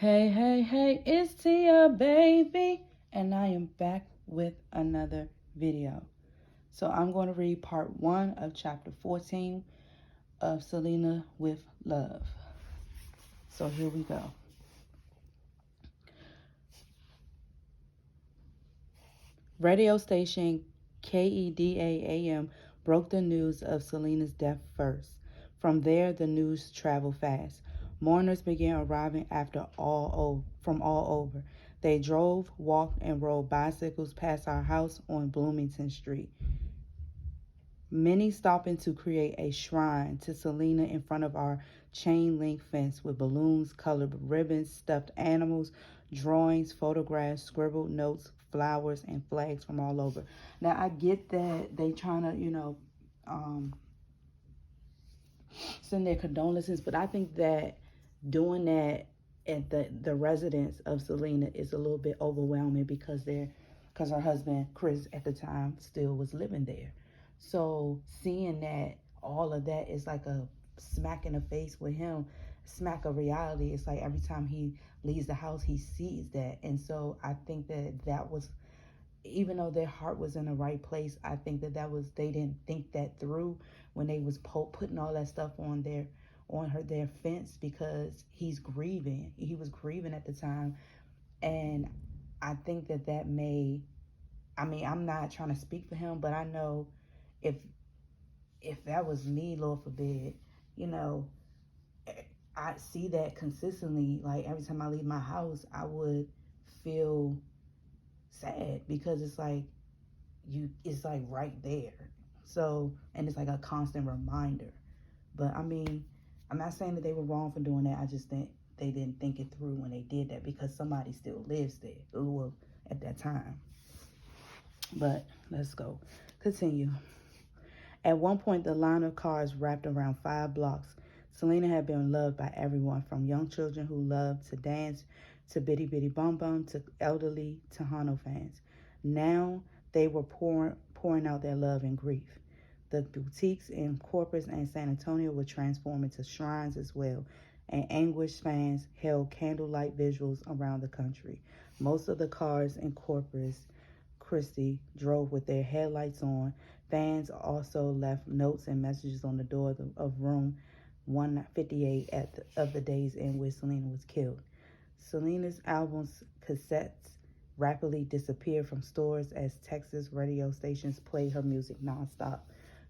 Hey, hey, hey, it's Tia, baby, and I am back with another video. So I'm going to read part 1 of chapter 14 of Selena with Love. So here we go. Radio station KEDA-AM broke the news of Selena's death first. From there, the news traveled fast. Mourners began arriving from all over. They drove, walked, and rode bicycles past our house on Bloomington Street. Many stopping to create a shrine to Selena in front of our chain link fence with balloons, colored ribbons, stuffed animals, drawings, photographs, scribbled notes, flowers, and flags from all over. Now, I get that they trying to, send their condolences, but I think that doing that at the residence of Selena is a little bit overwhelming because her husband Chris at the time still was living there. So seeing that all of that is like a smack in the face with him, smack of reality. It's like every time he leaves the house, he sees that, and so I think that was, even though their heart was in the right place, I think that was, they didn't think that through when they was putting all that stuff on their fence, because he was grieving at the time. And I think that may, I mean, I'm not trying to speak for him, but I know if that was me, Lord forbid, you know, I see that consistently. Like every time I leave my house, I would feel sad because it's like right there. So, and it's like a constant reminder. But I mean, I'm not saying that they were wrong for doing that. I just think they didn't think it through when they did that, because somebody still lives there, well, at that time. But let's go. Continue. At one point, the line of cars wrapped around 5 blocks. Selena had been loved by everyone, from young children who loved to dance, to Bitty Bitty Bum Bum, to elderly Tejano fans. Now they were pouring out their love and grief. The boutiques in Corpus and San Antonio were transformed into shrines as well, and anguished fans held candlelight visuals around the country. Most of the cars in Corpus Christi drove with their headlights on. Fans also left notes and messages on the door of room 158 of the days in which Selena was killed. Selena's album's cassettes rapidly disappeared from stores as Texas radio stations played her music nonstop.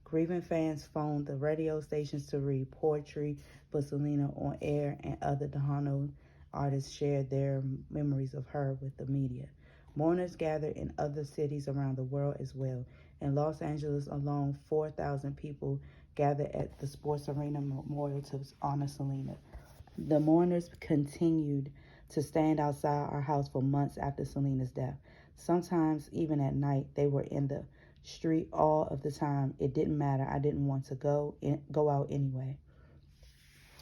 Grieving fans phoned the radio stations to read poetry for Selena on air, and other Tejano artists shared their memories of her with the media. Mourners gathered in other cities around the world as well. In Los Angeles alone, 4,000 people gathered at the Sports Arena Memorial to honor Selena. The mourners continued to stand outside our house for months after Selena's death. Sometimes, even at night, they were in the street all of the time. It didn't matter. I didn't want to go out anyway.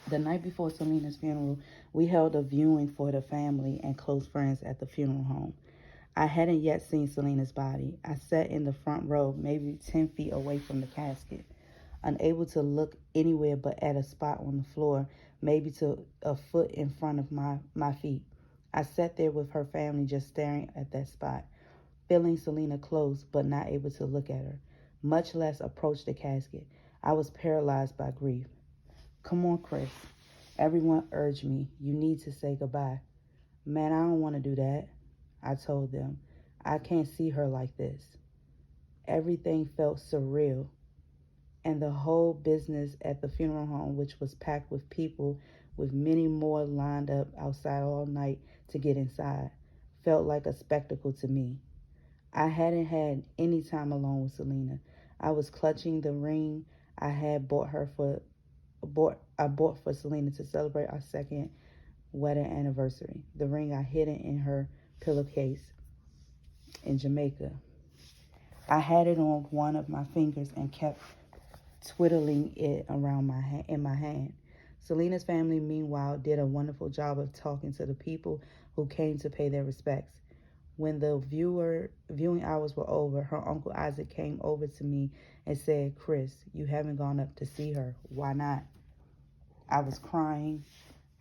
The night before Selena's funeral, we held a viewing for the family and close friends at the funeral home. I hadn't yet seen Selena's body. I sat in the front row, maybe 10 feet away from the casket, unable to look anywhere but at a spot on the floor, maybe to a foot in front of my feet. I sat there with her family, just staring at that spot, feeling Selena close but not able to look at her, much less approach the casket. I was paralyzed by grief. "Come on, Chris," everyone urged me. "You need to say goodbye." "Man, I don't want to do that," I told them. "I can't see her like this." Everything felt surreal, and the whole business at the funeral home, which was packed with people, with many more lined up outside all night to get inside, felt like a spectacle to me. I hadn't had any time alone with Selena. I was clutching the ring I had bought for Selena to celebrate our second wedding anniversary. The ring I hid in her pillowcase in Jamaica. I had it on one of my fingers and kept twiddling it around in my hand. Selena's family, meanwhile, did a wonderful job of talking to the people who came to pay their respects. When the viewing hours were over, her Uncle Isaac came over to me and said, "Chris, you haven't gone up to see her. Why not?" I was crying.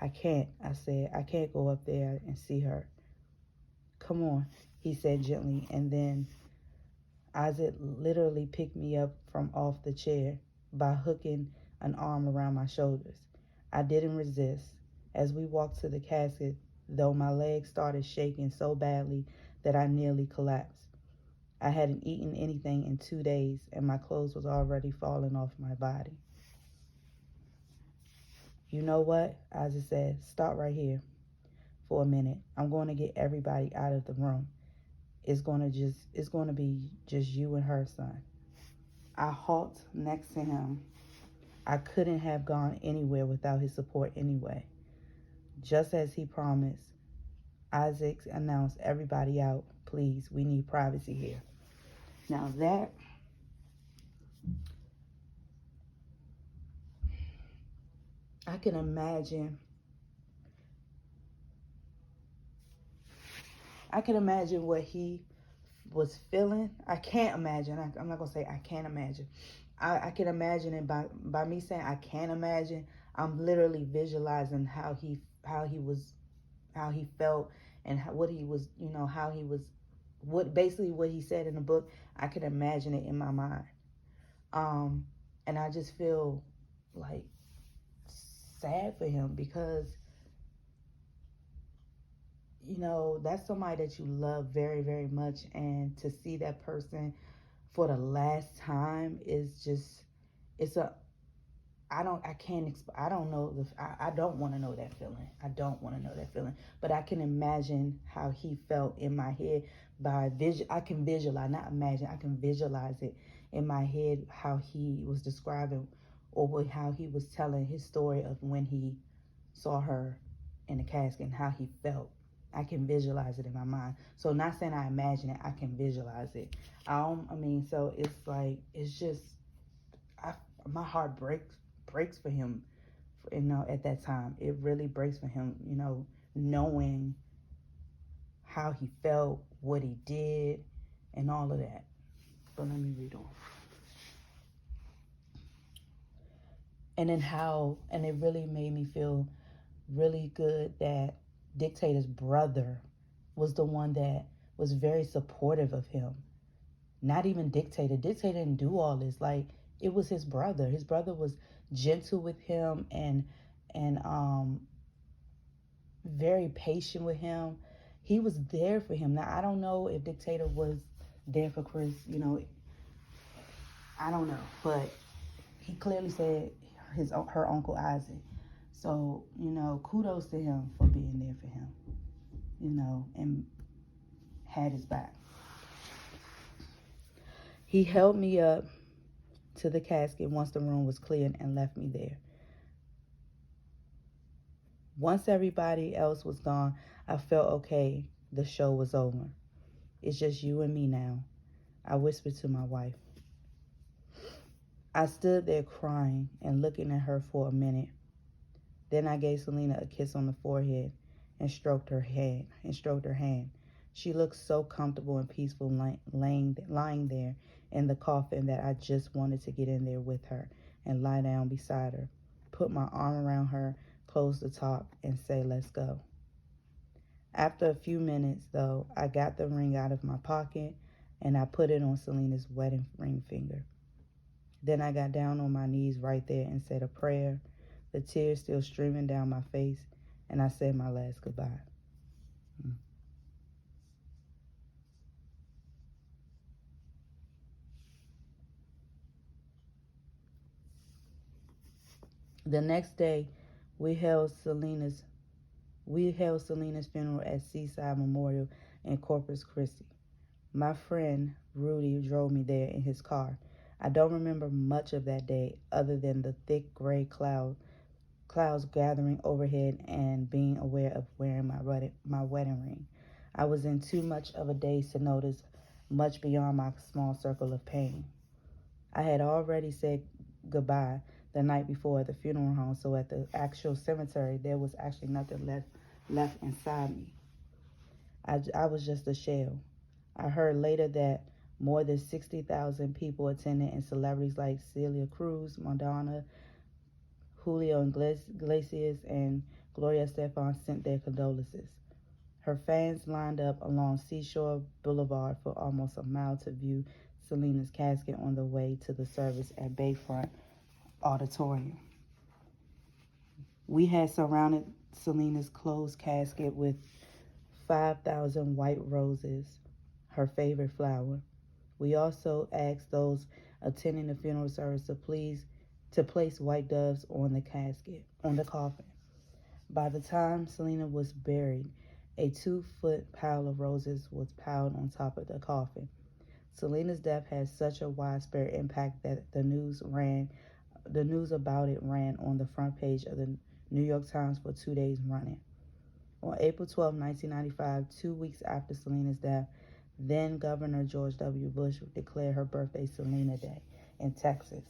I can't, I said. I can't go up there and see her. Come on, he said gently, and then Isaac literally picked me up from off the chair by hooking an arm around my shoulders. I didn't resist. As we walked to the casket, though my legs started shaking so badly that I nearly collapsed. I hadn't eaten anything in 2 days, and my clothes was already falling off my body. You know what? Isaac said, stop right here for a minute. I'm going to get everybody out of the room. It's going to be just you and her, son. I halt next to him. I couldn't have gone anywhere without his support anyway. Just as he promised, Isaac announced, everybody out, please. We need privacy here. Now that, I can imagine what he was feeling. I can't imagine. I'm not gonna say I can't imagine. I can imagine it by me saying I can't imagine. I'm literally visualizing how he felt, and what he was, how he was, what he said in the book. I can imagine it in my mind. And I just feel like sad for him because that's somebody that you love very, very much, and to see that person for the last time is just, it's a, I can't I don't know I don't want to know that feeling. I don't want to know that feeling, but I can imagine how he felt in my head by vision. I can visualize, not imagine, I can visualize it in my head, how he was describing, or how he was telling his story of when he saw her in the casket and how he felt. I can visualize it in my mind. So not saying I imagine it, I can visualize it. So it's like, it's just, my heart breaks for him, at that time. It really breaks for him, knowing how he felt, what he did, and all of that. But let me read on. And it really made me feel really good that Dictator's brother was the one that was very supportive of him. Not even Dictator. Dictator didn't do all this. Like, it was his brother. His brother was gentle with him, and very patient with him. He was there for him. Now, I don't know if Dictator was there for Chris. I don't know, but he clearly said her uncle Isaac. So, kudos to him for being there for him, and had his back. He held me up to the casket once the room was cleared and left me there. Once everybody else was gone, I felt okay. The show was over. It's just you and me now, I whispered to my wife. I stood there crying and looking at her for a minute. Then I gave Selena a kiss on the forehead and stroked her hand. She looked so comfortable and peaceful lying there in the coffin that I just wanted to get in there with her and lie down beside her, put my arm around her, close the top, and say, let's go. After a few minutes, though, I got the ring out of my pocket and I put it on Selena's wedding ring finger. Then I got down on my knees right there and said a prayer, the tears still streaming down my face, and I said my last goodbye. The next day, we held Selena's funeral at Seaside Memorial in Corpus Christi. My friend Rudy drove me there in his car. I don't remember much of that day other than the thick gray clouds gathering overhead and being aware of wearing my wedding ring. I was in too much of a daze to notice much beyond my small circle of pain. I had already said goodbye the night before at the funeral home, so at the actual cemetery, there was actually nothing left inside me. I was just a shell. I heard later that more than 60,000 people attended, and celebrities like Celia Cruz, Madonna, Julio Iglesias, and Gloria Estefan sent their condolences. Her fans lined up along Seashore Boulevard for almost a mile to view Selena's casket on the way to the service at Bayfront Auditorium. We had surrounded Selena's closed casket with 5,000 white roses, her favorite flower. We also asked those attending the funeral service to place white doves on the coffin. By the time Selena was buried, a 2-foot pile of roses was piled on top of the coffin. Selena's death had such a widespread impact that the news about it ran on the front page of the New York Times for 2 days running. On April 12, 1995, 2 weeks after Selena's death, then Governor George W. Bush declared her birthday Selena Day in Texas.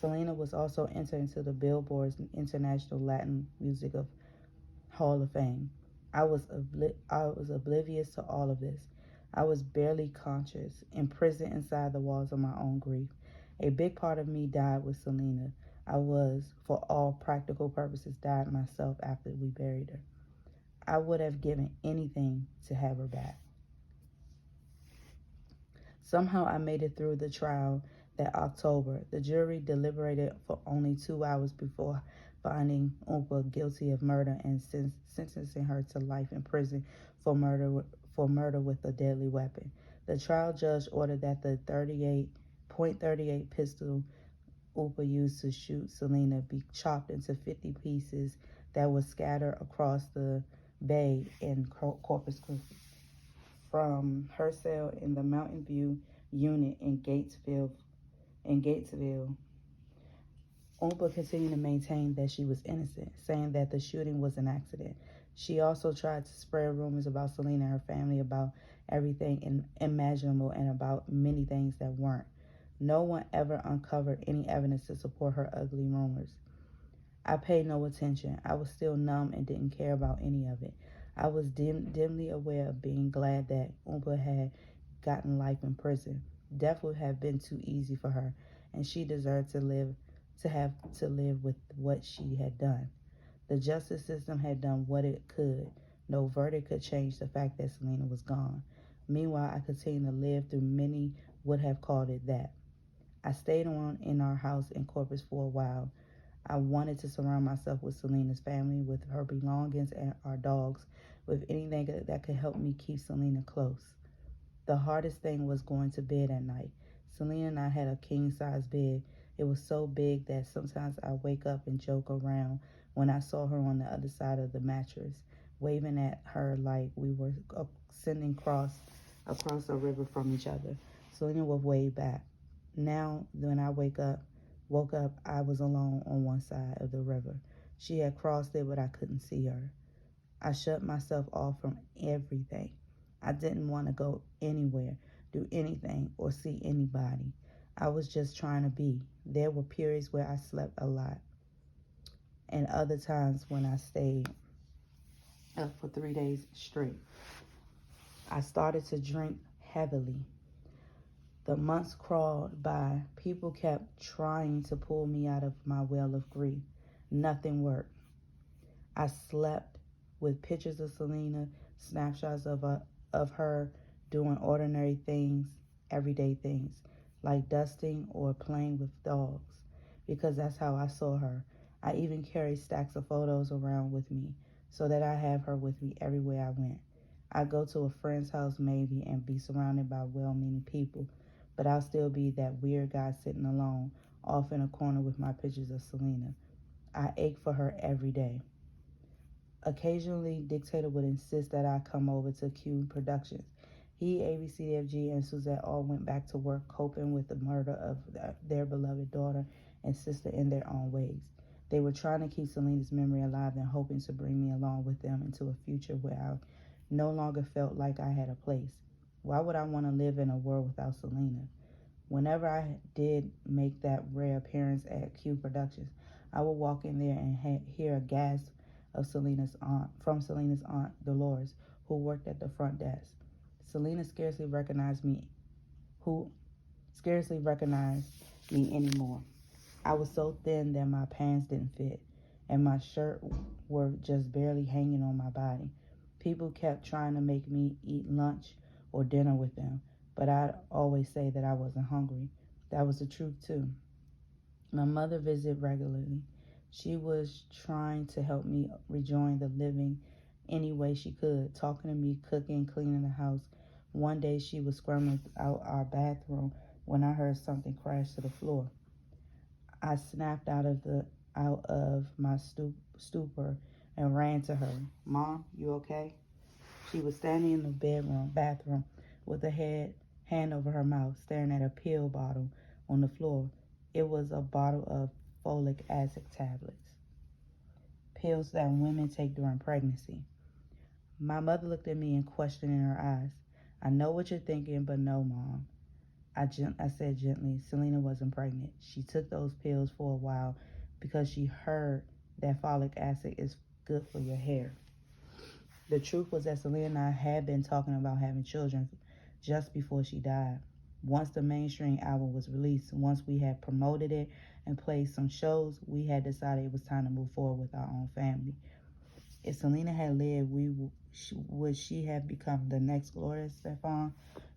Selena was also entered into the Billboard's International Latin Music Hall of Fame. I was oblivious to all of this. I was barely conscious, imprisoned inside the walls of my own grief. A big part of me died with Selena. I was, for all practical purposes, died myself after we buried her. I would have given anything to have her back. Somehow I made it through the trial that October. The jury deliberated for only 2 hours before finding Oompa guilty of murder and sentencing her to life in prison for murder with a deadly weapon. The trial judge ordered that the .38 pistol Oompa used to shoot Selena be chopped into 50 pieces that were scattered across the bay in Corpus Christi. From her cell in the Mountain View unit in Gatesville, Oompa continued to maintain that she was innocent, saying that the shooting was an accident. She also tried to spread rumors about Selena and her family, about everything imaginable and about many things that weren't. No one ever uncovered any evidence to support her ugly rumors. I paid no attention. I was still numb and didn't care about any of it. I was dimly aware of being glad that Oompa had gotten life in prison. Death would have been too easy for her, and she deserved to have to live with what she had done. The justice system had done what it could. No verdict could change the fact that Selena was gone. Meanwhile, I continued to live through many would have called it that. I stayed on in our house in Corpus for a while. I wanted to surround myself with Selena's family, with her belongings and our dogs, with anything that could help me keep Selena close. The hardest thing was going to bed at night. Selena and I had a king-size bed. It was so big that sometimes I wake up and joke around when I saw her on the other side of the mattress, waving at her like we were sending across a river from each other. Selena would wave back. Now, when I woke up, I was alone on one side of the river. She had crossed it, but I couldn't see her. I shut myself off from everything. I didn't want to go anywhere, do anything, or see anybody. I was just trying to be. There were periods where I slept a lot, and other times when I stayed up for 3 days straight. I started to drink heavily. The months crawled by. People kept trying to pull me out of my well of grief. Nothing worked. I slept with pictures of Selena, snapshots of her doing ordinary things, everyday things, like dusting or playing with dogs, because that's how I saw her. I even carried stacks of photos around with me so that I have her with me everywhere I went. I'd go to a friend's house maybe and be surrounded by well-meaning people, but I'll still be that weird guy sitting alone, off in a corner with my pictures of Selena. I ache for her every day. Occasionally, Dictator would insist that I come over to Q Productions. He, ABCDFG, and Suzette all went back to work coping with the murder of their beloved daughter and sister in their own ways. They were trying to keep Selena's memory alive and hoping to bring me along with them into a future where I no longer felt like I had a place. Why would I want to live in a world without Selena? Whenever I did make that rare appearance at Q Productions, I would walk in there and hear a gasp of from Selena's aunt, Dolores, who worked at the front desk. Selena scarcely recognized me anymore. I was so thin that my pants didn't fit, and my shirt were just barely hanging on my body. People kept trying to make me eat lunch or dinner with them, but I'd always say that I wasn't hungry. That was the truth, too. My mother visited regularly. She was trying to help me rejoin the living any way she could, talking to me, cooking, cleaning the house. One day she was scrumming out our bathroom when I heard something crash to the floor. I snapped out of my stupor and ran to her. Mom, you okay? She was standing in the bathroom with a hand over her mouth, staring at a pill bottle on the floor. It was a bottle of folic acid tablets, pills that women take during pregnancy. My mother looked at me in question in her eyes. I know what you're thinking, but no, Mom. I said gently, Selena wasn't pregnant. She took those pills for a while because she heard that folic acid is good for your hair. The truth was that Selena and I had been talking about having children just before she died. Once the mainstream album was released, once we had promoted it and played some shows, we had decided it was time to move forward with our own family. If Selena had lived, would she have become the next Gloria Stefan,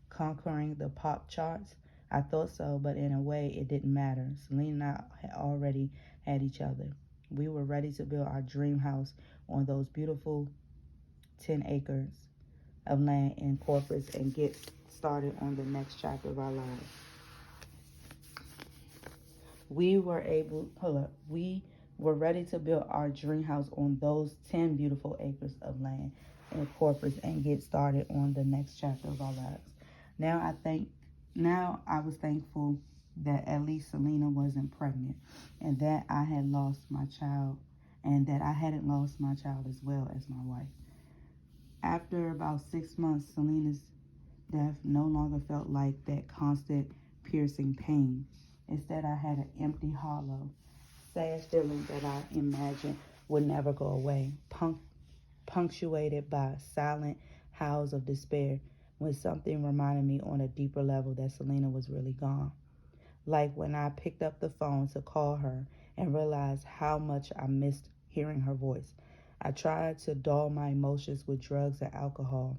conquering the pop charts? I thought so, but in a way, it didn't matter. Selena and I had already had each other. We were ready to build our dream house on those beautiful 10 acres of land in Corpus and get started on the next chapter of our lives. We were ready to build our dream house on those 10 beautiful acres of land in Corpus and get started on the next chapter of our lives. Now I was thankful that at least Selena wasn't pregnant and that I had lost my child and that I hadn't lost my child as well as my wife. After about 6 months, Selena's death no longer felt like that constant piercing pain. Instead, I had an empty, hollow, sad feeling that I imagined would never go away, punctuated by silent howls of despair when something reminded me on a deeper level that Selena was really gone. Like when I picked up the phone to call her and realized how much I missed hearing her voice. I tried to dull my emotions with drugs and alcohol,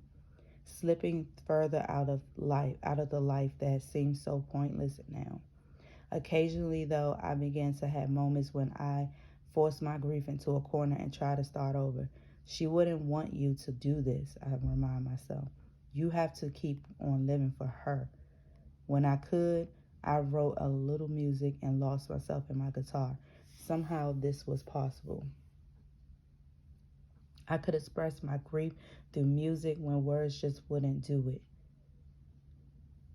slipping further out of the life that seems so pointless now. Occasionally, though, I began to have moments when I forced my grief into a corner and tried to start over. She wouldn't want you to do this, I remind myself. You have to keep on living for her. When I could, I wrote a little music and lost myself in my guitar. Somehow this was possible. I could express my grief through music when words just wouldn't do it.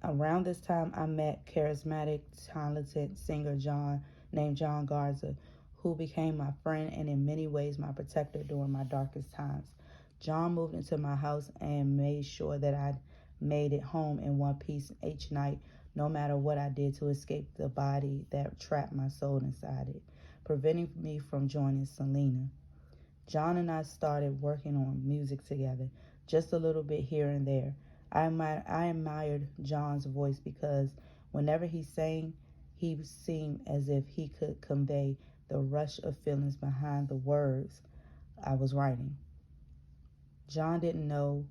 Around this time, I met charismatic, talented singer named John Garza, who became my friend and in many ways my protector during my darkest times. John moved into my house and made sure that I made it home in one piece each night, no matter what I did to escape the body that trapped my soul inside it, preventing me from joining Selena. John and I started working on music together, just a little bit here and there. I admired John's voice because whenever he sang, he seemed as if he could convey the rush of feelings behind the words I was writing. John didn't know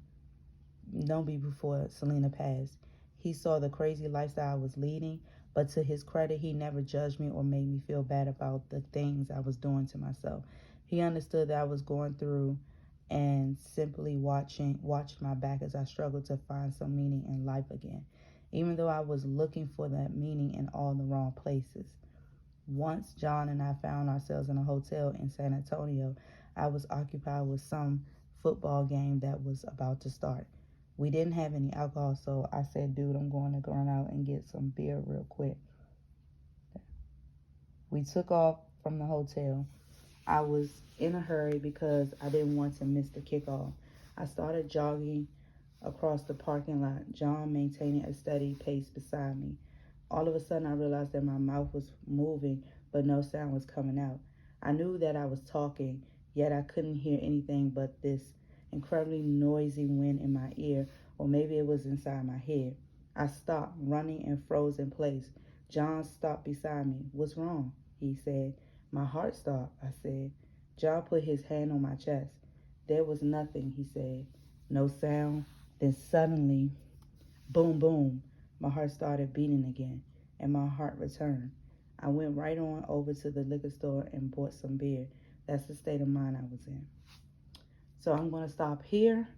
me before Selena passed. He saw the crazy lifestyle I was leading, but to his credit, he never judged me or made me feel bad about the things I was doing to myself. He understood that I was going through and simply watched my back as I struggled to find some meaning in life again, even though I was looking for that meaning in all the wrong places. Once John and I found ourselves in a hotel in San Antonio, I was occupied with some football game that was about to start. We didn't have any alcohol, so I said, dude, I'm going to go out and get some beer real quick. We took off from the hotel. I was in a hurry because I didn't want to miss the kickoff. I started jogging across the parking lot, John maintaining a steady pace beside me. All of a sudden, I realized that my mouth was moving, but no sound was coming out. I knew that I was talking, yet I couldn't hear anything but this incredibly noisy wind in my ear, or maybe it was inside my head. I stopped, running and froze in place. John stopped beside me. What's wrong? He said. My heart stopped, I said. Ja put his hand on my chest. There was nothing, he said. No sound. Then suddenly, boom, boom, my heart started beating again, and my heart returned. I went right on over to the liquor store and bought some beer. That's the state of mind I was in. So I'm going to stop here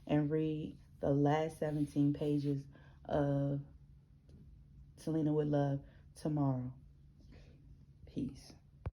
and read the last 17 pages of Selena with Love tomorrow. Peace.